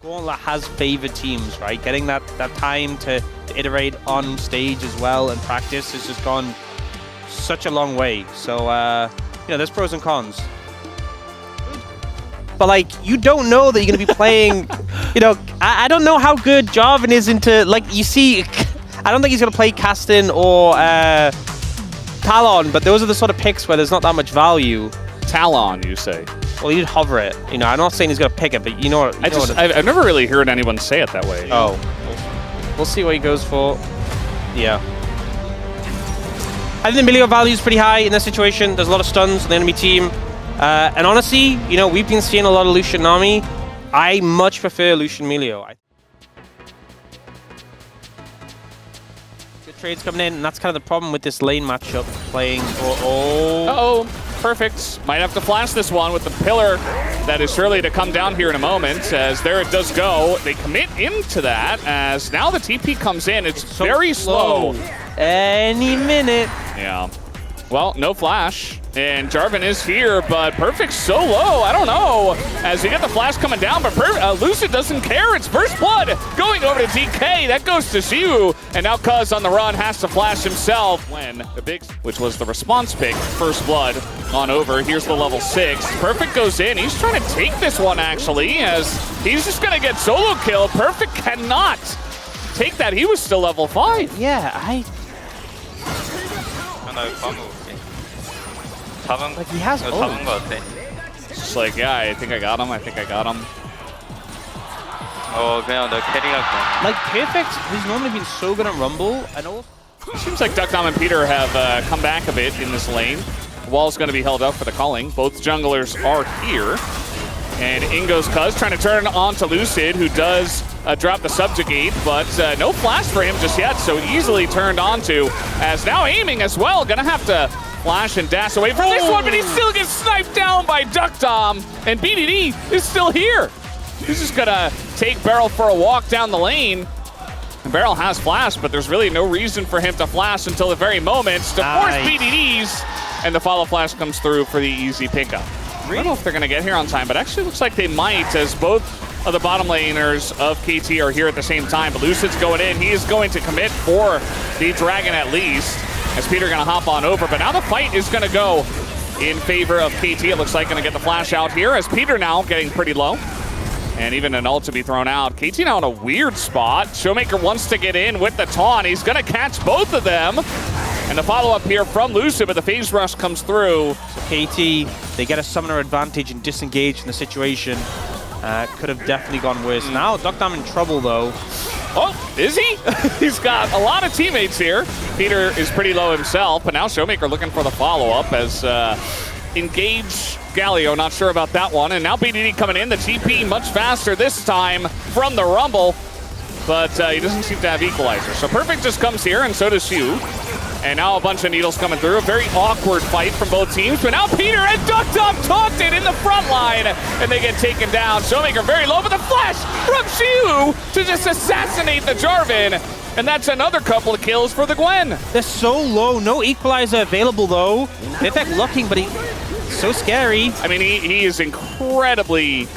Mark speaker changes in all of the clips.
Speaker 1: Gauntlet has favored teams, right? Getting that time to iterate on stage as well and practice has just gone such a long way. So, you know, there's pros and cons. But, like, you don't know that you're going to be playing, you know, I don't know how good Jarvan is into, like, you see, I don't think he's going to play Castin or Talon, but those are the sort of picks where there's not that much value.
Speaker 2: Talon, you say?
Speaker 1: Well, you'd hover it. You know, I'm not saying he's going to pick it, but you know what?
Speaker 2: I've never really heard anyone say it that way.
Speaker 1: Oh. We'll see what he goes for. Yeah. I think the Milio value is pretty high in this situation. There's a lot of stuns on the enemy team. And honestly, you know, we've been seeing a lot of Lucian Nami. I much prefer Lucian Milio. Good trades coming in, and that's kind of the problem with this lane matchup playing.
Speaker 2: Uh-oh. Perfect. Might have to flash this one with the pillar that is surely to come down here in a moment, as there it does go. They commit into that, as now the TP comes in. It's so very slow.
Speaker 1: Any minute.
Speaker 2: Yeah. Well, no flash. And Jarvan is here, but Perfect's so low. I don't know. As you get the flash coming down, but Lucid doesn't care. It's first blood going over to DK. That goes to Siwoo. And now Cuz on the run has to flash himself when the big, which was the response pick, first blood on over. Here's the level 6. Perfect goes in. He's trying to take this one, actually, as he's just going to get solo killed. Perfect cannot take that. He was still level 5.
Speaker 1: Yeah, like he has
Speaker 2: Just like, yeah, I think I got him. Like
Speaker 1: Perfect, who's normally been so good on Rumble, I know.
Speaker 2: Seems like Duckdom and Peter have come back a bit in this lane. The wall's going to be held up for the calling. Both junglers are here. And in goes Cuz, trying to turn on to Lucid, who does drop the subjugate, but no flash for him just yet, so easily turned onto. As now aiming as well, gonna have to flash and dash away from this one, but he still gets sniped down by Duckdom, and BDD is still here. He's just gonna take Beryl for a walk down the lane. And Beryl has flash, but there's really no reason for him to flash until the very moment to force BDDs, and the follow flash comes through for the easy pickup. I don't know if they're going to get here on time, but actually looks like they might, as both of the bottom laners of KT are here at the same time. But Lucid's going in. He is going to commit for the Dragon at least, as Peter going to hop on over. But now the fight is going to go in favor of KT. It looks like going to get the flash out here, as Peter now getting pretty low. And even an ult to be thrown out. KT now in a weird spot. Showmaker wants to get in with the taunt. He's going to catch both of them. And the follow-up here from Lucid, but the phase rush comes through.
Speaker 1: So KT, they get a summoner advantage and disengage in the situation. Could have definitely gone worse. Now Duckdom in trouble, though.
Speaker 2: Oh, is he? He's got a lot of teammates here. Peter is pretty low himself, but now Showmaker looking for the follow-up as engage Galio, not sure about that one. And now BDD coming in, the TP much faster this time from the Rumble, but he doesn't seem to have equalizer. So Perfect just comes here, and so does Siwoo. And now a bunch of needles coming through. A very awkward fight from both teams. But now Peter and Duckdom taunted in the front line. And they get taken down. Showmaker very low, but the flash from Siwoo to just assassinate the Jarvan. And that's another couple of kills for the Gwen.
Speaker 1: They're so low. No equalizer available, though. Perfect looking, but he's so scary.
Speaker 2: I mean, he is incredibly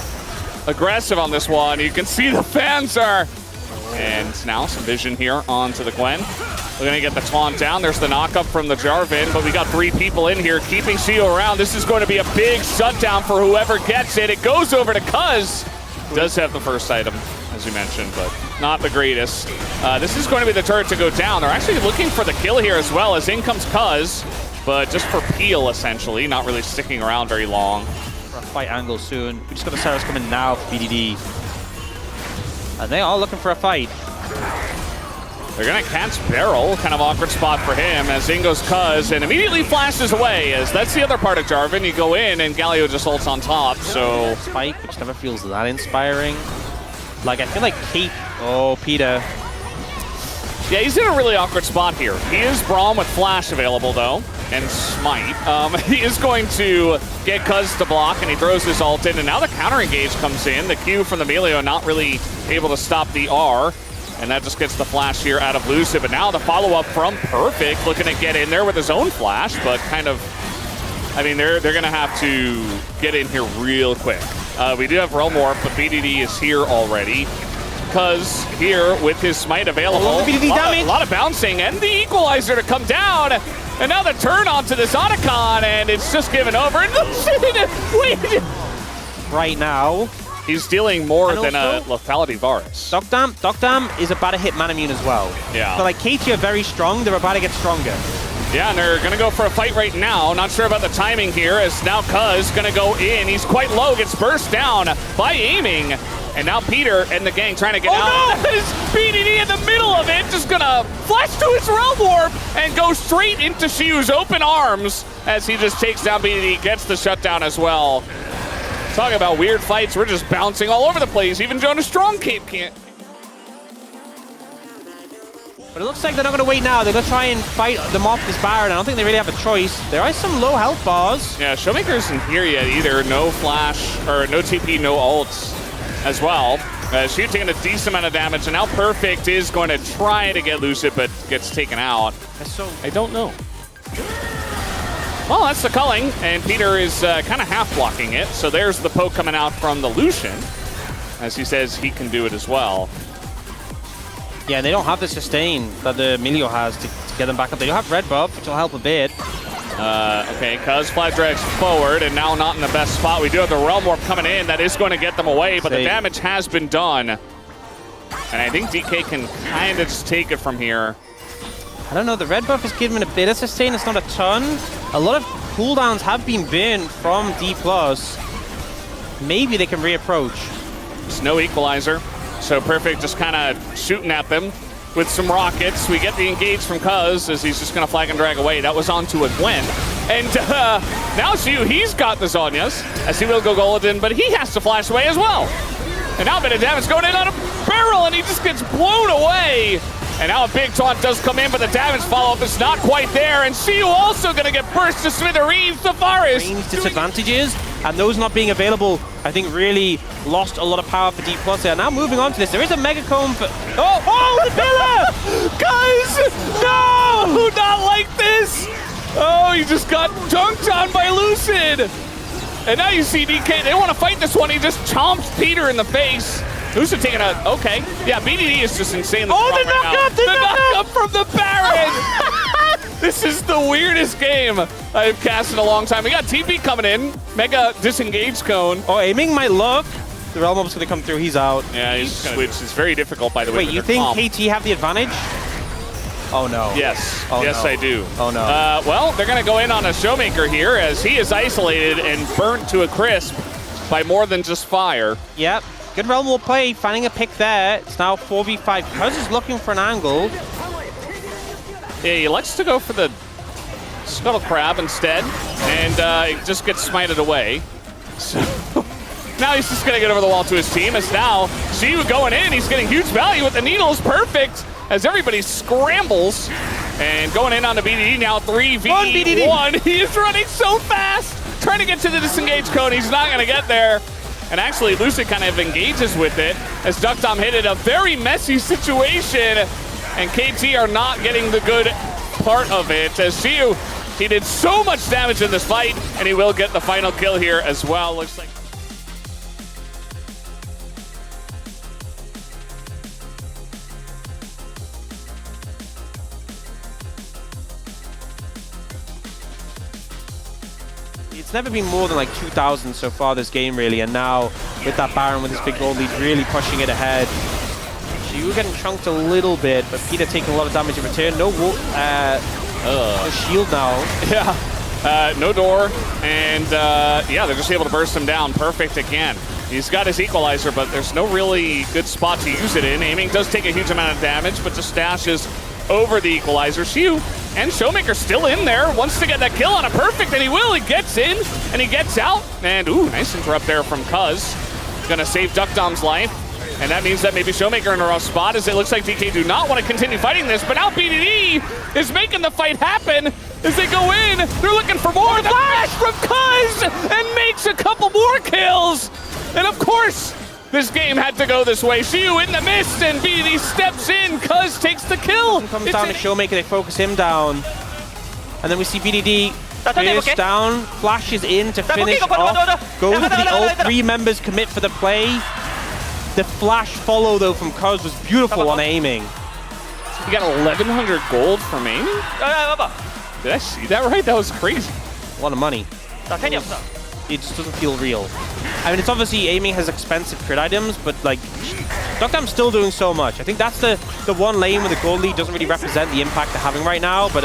Speaker 2: aggressive on this one. You can see the fans are. And now some vision here onto the Gwen. We're going to get the taunt down. There's the knockup from the Jarvan, but we got 3 people in here keeping Siwoo around. This is going to be a big shutdown for whoever gets it. It goes over to Cuz. Does have the first item, as you mentioned, but not the greatest. This is going to be the turret to go down. They're actually looking for the kill here as well, as in comes Cuz, but just for peel, essentially. Not really sticking around very long.
Speaker 1: For a fight angle soon. We just got the Saras coming now for BDD. And they are looking for a fight.
Speaker 2: They're going to catch Beryl, kind of awkward spot for him, as in goes Cuz, and immediately flashes away, as that's the other part of Jarvan. You go in, and Galio just ults on top, so...
Speaker 1: Spike, which never feels that inspiring. Like, I feel like Peter.
Speaker 2: Yeah, he's in a really awkward spot here. He is Braum with flash available, though, and Smite. He is going to get Cuz to block, and he throws his ult in, and now the counter engage comes in. The Q from the Melio not really able to stop the R. And that just gets the flash here out of Lucid. But now the follow-up from Perfect, looking to get in there with his own flash, but kind of, I mean, they're going to have to get in here real quick. We do have Realm Warp, but BDD is here already. Cuz here with his smite available, a lot of bouncing, and the equalizer to come down. And now the turn onto this Otacon, and it's just given over. And wait!
Speaker 1: Right now,
Speaker 2: he's dealing more than a lethality Varus.
Speaker 1: Docdam is about to hit Manamune as well.
Speaker 2: Yeah.
Speaker 1: So like KT are very strong, they're about to get stronger.
Speaker 2: Yeah, and they're gonna go for a fight right now. Not sure about the timing here, as now Cuz gonna go in. He's quite low, gets burst down by aiming. And now Peter and the gang trying to get out.
Speaker 1: No!
Speaker 2: That is BDD in the middle of it, just gonna flash to his Realm Warp and go straight into Siwoo's open arms as he just takes down BDD, gets the shutdown as well. Talking about weird fights, we're just bouncing all over the place. Even Jonas Strong Cape can't.
Speaker 1: But it looks like they're not going to wait now. They're going to try and fight them off this Baron. I don't think they really have a choice. There are some low health bars.
Speaker 2: Yeah, Showmaker isn't here yet either. No flash, or no TP, no ults as well. She's taking a decent amount of damage, and now Perfect is going to try to get Lucid, but gets taken out. I don't know. Well, that's the culling, and Peter is kind of half blocking it. So there's the poke coming out from the Lucian, as he says he can do it as well.
Speaker 1: Yeah, and they don't have the sustain that the Emilio has to get them back up. They don't have red buff, which will help a bit.
Speaker 2: Okay, Cuz flag drags forward, and now not in the best spot. We do have the Realm Warp coming in. That is going to get them away, but the damage has been done. And I think DK can kind of just take it from here.
Speaker 1: I don't know, the red buff is giving a bit of sustain. It's not a ton. A lot of cooldowns have been burned from D+. Maybe they can reapproach.
Speaker 2: There's no equalizer. So Perfect just kind of shooting at them with some rockets. We get the engage from Cuz as he's just going to flag and drag away. That was onto a Gwen. And now Siwoo, he's got the Zhonya's as he will go Golden, but he has to flash away as well. And now a bit of damage going in on a barrel, and he just gets blown away. And now a big taunt does come in, but the damage follow-up is not quite there. And Siwoo also going to get burst to smithereens. The Varus.
Speaker 1: Range disadvantages, and those not being available, I think really lost a lot of power for D+ there. Now moving on to this, there is a Mega Comb for... Oh, the pillar!
Speaker 2: Guys, no! Not like this! Oh, he just got dunked on by Lucid. And now you see DK, they want to fight this one. He just chomps Peter in the face. Lucid taking a, okay. Yeah, BDD is just insanely strong
Speaker 1: the knock-up!
Speaker 2: The knock-up from the Baron! This is the weirdest game I've cast in a long time. We got TP coming in. Mega disengage cone.
Speaker 1: Oh, aiming might look. The Realm Warp's going to come through. He's out.
Speaker 2: Yeah, he's switched. It's very difficult, by the way.
Speaker 1: Wait, you think KT have the advantage? Oh, no.
Speaker 2: Yes.
Speaker 1: Oh,
Speaker 2: yes,
Speaker 1: no.
Speaker 2: I do.
Speaker 1: Oh, no.
Speaker 2: Well, they're going to go in on a Showmaker here as he is isolated and burnt to a crisp by more than just fire.
Speaker 1: Yep. Good Realm Warp play, finding a pick there. It's now 4v5. Cuz is looking for an angle.
Speaker 2: Yeah, he likes to go for the Scuttle Crab instead, and it just gets smited away. So now he's just going to get over the wall to his team, as now Siwoo going in. He's getting huge value with the needles. Perfect, as everybody scrambles. And going in on the BDD now, 3v1. He is running so fast, trying to get to the disengage cone. He's not going to get there. And actually, Lucid kind of engages with it as Duckdom hit it. A very messy situation, and KT are not getting the good part of it. As Siwoo, he did so much damage in this fight, and he will get the final kill here as well. Looks like.
Speaker 1: It's never been more than like 2,000 so far this game, really, and now with that Baron with his big gold lead really pushing it ahead. Siwoo getting chunked a little bit, but Peter taking a lot of damage in return. No shield now.
Speaker 2: Yeah, no door, and yeah, they're just able to burst him down. Perfect again. He's got his equalizer, but there's no really good spot to use it in. Aiming does take a huge amount of damage, but just stashes over the equalizer. Siwoo and Showmaker still in there, wants to get that kill on a Perfect, and he will. He gets in, and he gets out. And, ooh, nice interrupt there from Cuz. Gonna save Duckdom's life, and that means that maybe Showmaker in a rough spot, as it looks like DK do not want to continue fighting this, but now BDD is making the fight happen as they go in. They're looking for more. Flash from Cuz, and makes a couple more kills. And, of course, this game had to go this way. Siwoo in the mist, and BDD steps in. Cuz takes the kill.
Speaker 1: Comes down to Showmaker, they focus him down. And then we see BDD Pierce down, flashes in to finish off. Goes to the ult, 3 members commit for the play. The flash follow though from Cuz was beautiful on aiming.
Speaker 2: He got 1,100 gold from aiming? Did I see that right? That was crazy.
Speaker 1: A lot of money. It just doesn't feel real. I mean, it's obviously aiming has expensive crit items, but like, Doctam's still doing so much. I think that's the one lane where the gold lead doesn't really represent the impact they're having right now, but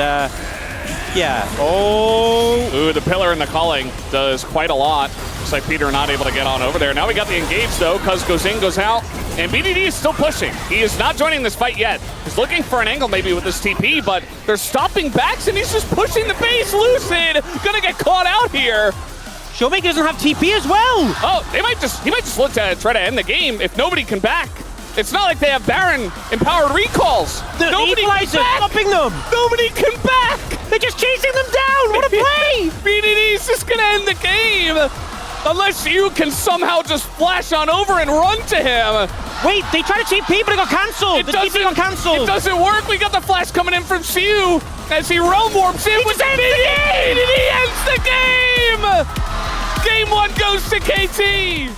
Speaker 1: yeah. Oh!
Speaker 2: Ooh, the pillar in the calling does quite a lot. Looks like Peter not able to get on over there. Now we got the engage though, Cuz goes in, goes out, and BDD is still pushing. He is not joining this fight yet. He's looking for an angle maybe with this TP, but they're stopping backs and he's just pushing the base. Lucid gonna get caught out here.
Speaker 1: Showmaker doesn't have TP as well.
Speaker 2: Oh, he might just look to try to end the game if nobody can back. It's not like they have Baron empowered recalls.
Speaker 1: Nobody can back. Stopping them.
Speaker 2: Nobody can back.
Speaker 1: They're just chasing them down. What a play!
Speaker 2: BDD's just gonna end the game. Unless you can somehow just flash on over and run to him.
Speaker 1: Wait, they tried to TP, but it got cancelled. The TP got cancelled.
Speaker 2: It doesn't work. We got the flash coming in from Siwoo as he realm warps in with BDD. BDD ends the game. Game 1 goes to KT.